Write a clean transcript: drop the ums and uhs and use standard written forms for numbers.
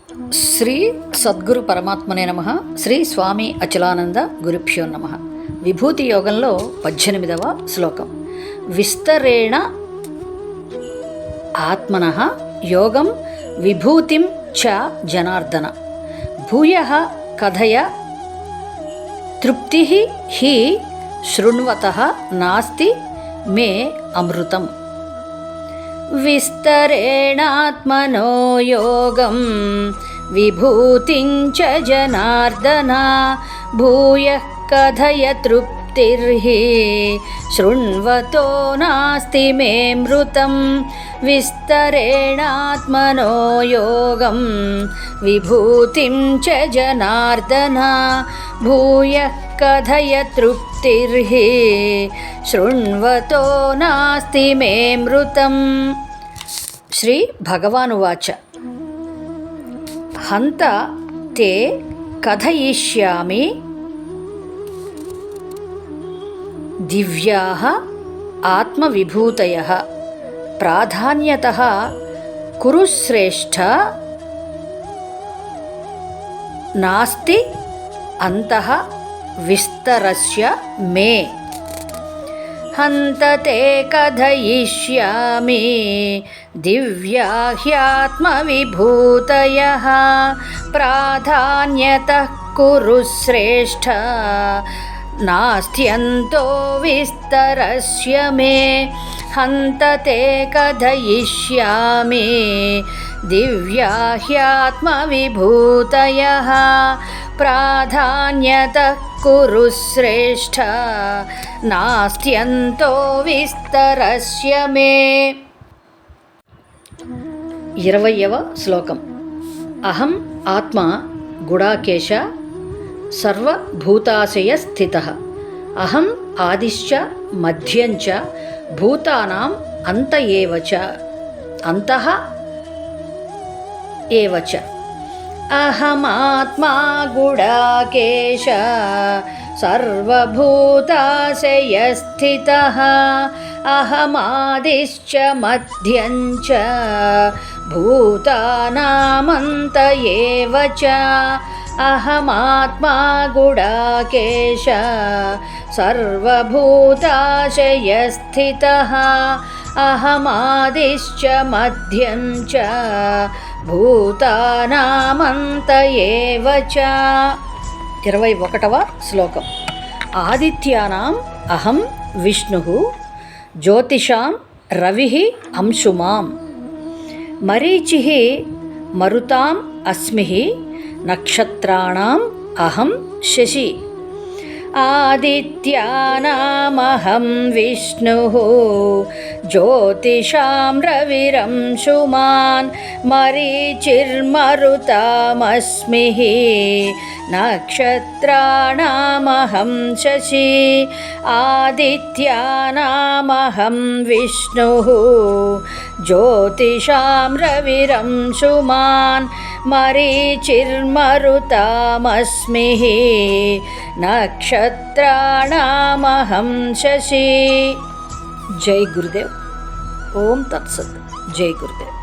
శ్రీ సద్గురు పరమాత్మనే నమః. శ్రీ స్వామి అచలానంద గురుభ్యో నమః. విభూతి యోగంలో 18వ శ్లోకం. విస్తరేణ ఆత్మనః యోగం విభూతిం చ జనార్దన భూయః కథయ తృప్తిః హి శృణ్వతః నాస్తి మే అమృతం. విస్తరేణాత్మనో యోగం విభూతిం చ జనార్దన భూయః కథయ తృప్తిర్హి శృణ్వతో నాస్తి మే మృతం. విస్తరేణాత్మనో యోగం విభూతిం చ జనార్దన భూయః కథయ తృప్తిర్హి శృణ్వతో నాస్తి మే మృతం. శ్రీ భగవానువాచ హంత తే కథయిష్యామి దివ్యాః ఆత్మవిభూతయః ప్రాధాన్యతః కురు శ్రేష్ఠ నాస్తి అంతః విస్తరస్య మే. హంత తే కథయిష్యామి దివ్యా హ్యాత్మవిభూతయః ప్రాధాన్యతః కురు శ్రేష్ఠ నాస్త్యంతో విస్తరస్య మే. హంత తే కథయిష్యామి దివ్యా హ్యాత్మవిభూతయః ప్రాధాన్యతః కురు శ్రేష్ఠ నాస్త్యంతో విస్తరస్య మే. 20వ శ్లోకం. అహం ఆత్మ గుడాకేశ సర్వభూతాశయ స్థితః అహం ఆదిశ్చ మధ్యంచ భూతానాం అంత అంతః ఏవ చ. అహమాత్మా గుడాకేశ సర్వభూతాశయ స్థితః అహమాదిశ్చ మధ్యంచ భూతానామంత ఏవ చ. అహమాత్మా గుడాకేశ సర్వభూతాశయ స్థితః అహమాదిశ్చ మధ్యం చ భూతానామంత ఏవ చ. 21వ శ్లోకం. ఆదిత్యానాం అహం విష్ణుః జ్యోతిషాం రవిః అంశుమాం మరీచిః మరుతాం అస్మి నక్షత్రాణాం అహం శశి. ఆదిత్యానామహం విష్ణుః జ్యోతిషాం రవిరంశుమాన్ మరీచిర్మరుతామస్మి నక్షత్రాణామహం శశి. ఆదిత్యానామహం విష్ణుః జ్యోతిషాం రవిరంశుమాన్ మరీచిర్మరుతామస్మి నక్షత్రాణామహం శశి. జై గురుదేవ్. ఓం తత్సత్. జై గురుదేవ్.